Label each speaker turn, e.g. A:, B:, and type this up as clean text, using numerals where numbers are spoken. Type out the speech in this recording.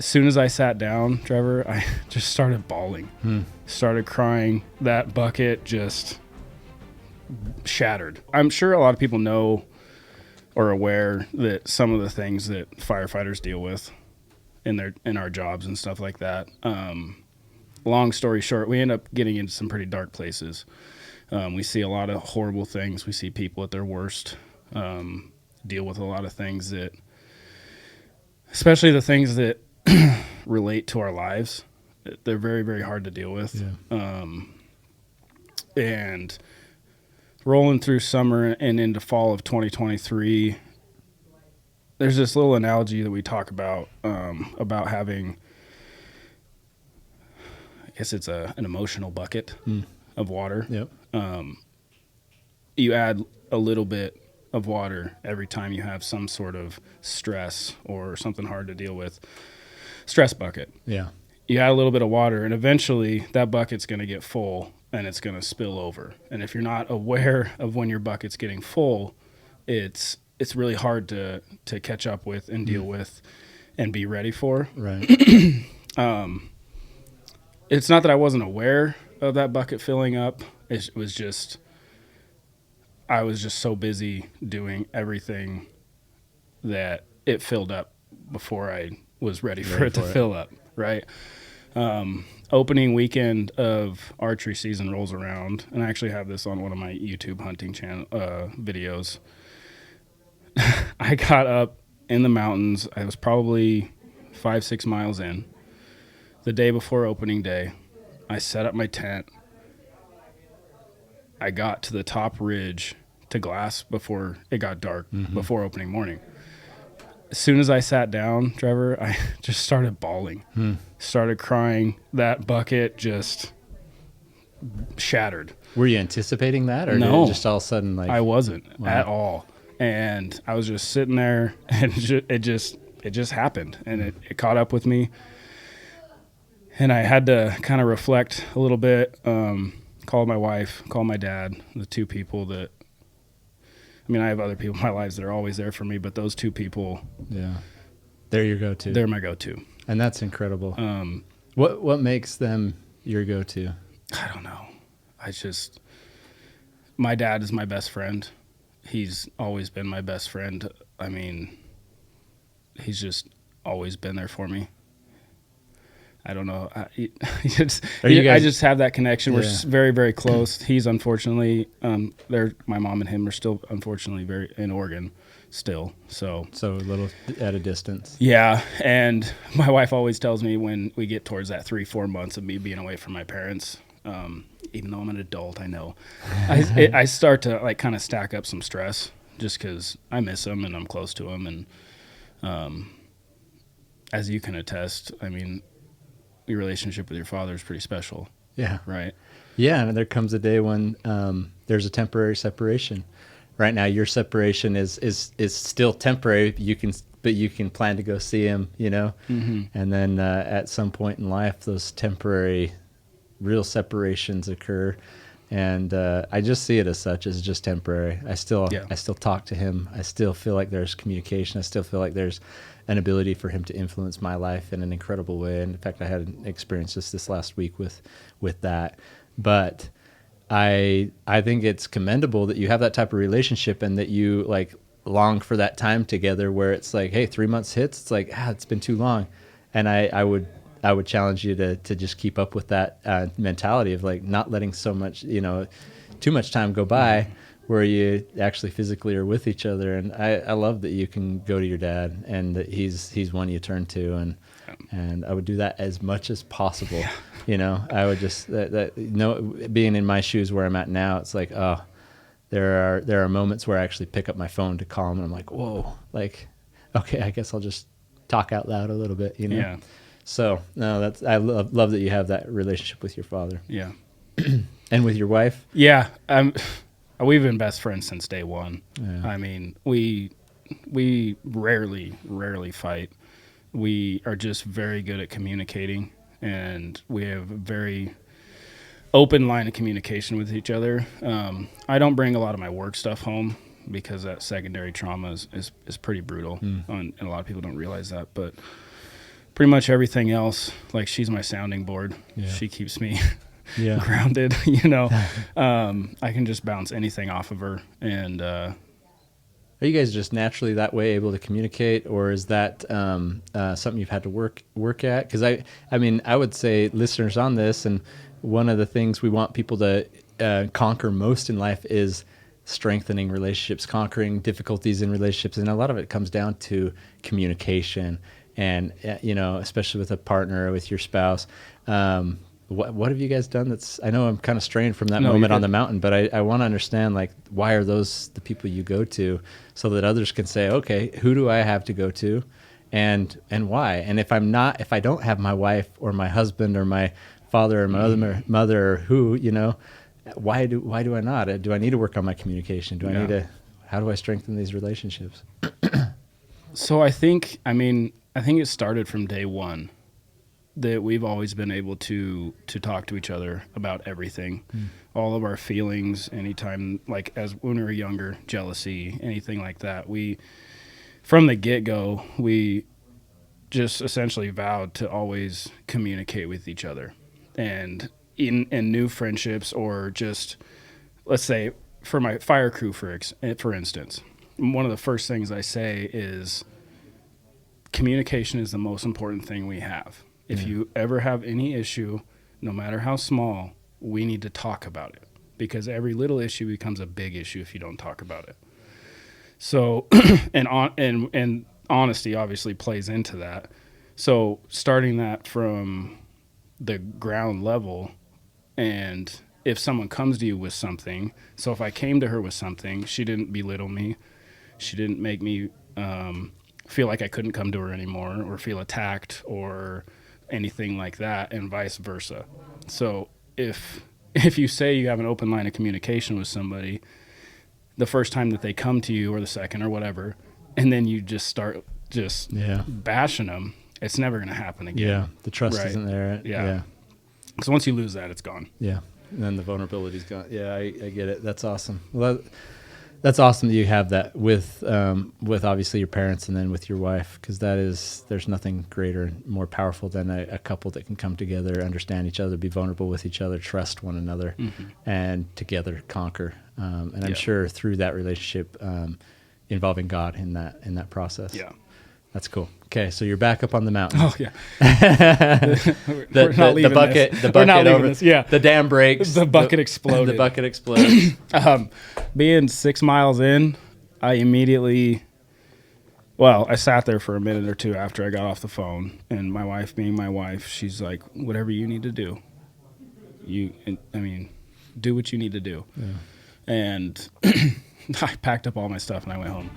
A: as soon as I sat down, Trevor, I just started bawling, started crying. That bucket just shattered. I'm sure a lot of people know or aware that some of the things that firefighters deal with in our jobs and stuff like that. Long story short, we end up getting into some pretty dark places. We see a lot of horrible things. We see people at their worst, deal with a lot of things that, especially the things that relate to our lives, they're very, very hard to deal with. Yeah. And rolling through summer and into fall of 2023, there's this little analogy that we talk about having, I guess it's an emotional bucket of water.
B: Yep.
A: You add a little bit of water every time you have some sort of stress or something hard to deal with. Stress bucket.
B: Yeah.
A: You add a little bit of water, and eventually that bucket's going to get full and it's going to spill over. And if you're not aware of when your bucket's getting full, it's really hard to catch up with and deal with and be ready for.
B: Right.
A: It's not that I wasn't aware of that bucket filling up. It was just, I was just so busy doing everything that it filled up before I was ready for it to fill up. Right. Opening weekend of archery season rolls around, and I actually have this on one of my YouTube hunting channel videos. I got up in the mountains. I was probably 5-6 miles in. The day before opening day, I set up my tent. I got to the top ridge to glass before it got dark, before opening morning. As soon as I sat down, Trevor, I just started bawling, started crying. That bucket just shattered.
B: Were you anticipating that, or
A: no,
B: did it just all of a sudden
A: I wasn't at all. And I was just sitting there, and it just happened, and it caught up with me. And I had to kind of reflect a little bit, call my wife, call my dad, the two people that, I mean, I have other people in my lives that are always there for me, but those two people,
B: they're your go-to.
A: They're my go-to.
B: And that's incredible. What makes them your go-to?
A: I don't know. My dad is my best friend. He's always been my best friend. I mean, he's just always been there for me. I don't know. I just have that connection. We're very, very close. He's unfortunately, my mom and him are still unfortunately very in Oregon still. So
B: a little at a distance.
A: Yeah. And my wife always tells me when we get towards that 3-4 months of me being away from my parents, even though I'm an adult, I know I start to like kind of stack up some stress just because I miss them and I'm close to them. And as you can attest, I mean, your relationship with your father is pretty special.
B: Yeah.
A: Right.
B: Yeah. And there comes a day when there's a temporary separation. Right now, your separation is still temporary. But you can plan to go see him, you know? Mm-hmm. And then at some point in life, those temporary real separations occur. And I just see it as such, as just temporary. I still talk to him. I still feel like there's communication. I still feel like there's an ability for him to influence my life in an incredible way. And in fact, I had an experience this last week with that. But I think it's commendable that you have that type of relationship and that you like long for that time together where it's like, hey, 3 months hits. It's like, it's been too long. And I would challenge you to just keep up with that mentality of like not letting so much, too much time go by where you actually physically are with each other. And I love that you can go to your dad and that he's one you turn to. And I would do that as much as possible. Yeah. I would just, being in my shoes where I'm at now, it's like, there are moments where I actually pick up my phone to call him and I'm like, whoa, like, okay, I guess I'll just talk out loud a little bit,
A: Yeah.
B: So no, I love that you have that relationship with your father.
A: Yeah.
B: And with your wife?
A: Yeah. We've been best friends since day one.
B: Yeah.
A: I mean, we rarely fight. We are just very good at communicating, and we have a very open line of communication with each other. I don't bring a lot of my work stuff home because that secondary trauma is pretty brutal, and a lot of people don't realize that. But pretty much everything else, like she's my sounding board.
B: Yeah.
A: She keeps me
B: Yeah.
A: grounded, you know. I can just bounce anything off of her. And
B: Are you guys just naturally that way able to communicate, or is that something you've had to work at? Because I mean, I would say listeners on this, and one of the things we want people to conquer most in life is strengthening relationships, conquering difficulties in relationships, and a lot of it comes down to communication. And you know, especially with a partner or with your spouse. What have you guys done that's, I know I'm kind of straying from that moment on the mountain, but I want to understand, like, why are those the people you go to, so that others can say, okay, who do I have to go to, and why? And if I don't have my wife or my husband or my father or my mother or who, you know, why do I not? Do I need to work on my communication? Do I need to, how do I strengthen these relationships?
A: so I think it started from day one, that we've always been able to talk to each other about everything, all of our feelings, anytime, like as when we were younger, jealousy, anything like that. We, from the get-go, we just essentially vowed to always communicate with each other. And in new friendships, or just, let's say, for my fire crew, for instance, one of the first things I say is communication is the most important thing we have. If you ever have any issue, no matter how small, we need to talk about it, because every little issue becomes a big issue if you don't talk about it. So, and honesty obviously plays into that. So starting that from the ground level, and if someone comes to you with something, so if I came to her with something, she didn't belittle me. She didn't make me feel like I couldn't come to her anymore, or feel attacked, or anything like that, and vice versa. So if you say you have an open line of communication with somebody, the first time that they come to you, or the second, or whatever, and then you just start bashing them, it's never going to happen again.
B: Yeah, the trust isn't there.
A: Yeah. Because once you lose that, it's gone.
B: Yeah, and then the vulnerability's gone. Yeah, I get it. That's awesome. Well, that's awesome that you have that with obviously your parents, and then with your wife, because there's nothing greater and more powerful than a couple that can come together, understand each other, be vulnerable with each other, trust one another, and together conquer. And I'm sure through that relationship, involving God in that process.
A: Yeah.
B: That's cool. Okay, so you're back up on the mountain.
A: Oh yeah.
B: The bucket over.
A: Yeah.
B: The dam breaks.
A: The bucket exploded.
B: The bucket explodes.
A: Being 6 miles in, I sat there for a minute or two after I got off the phone, and my wife, being my wife, she's like, whatever you need to do, do what you need to do. Yeah. And I packed up all my stuff and I went home.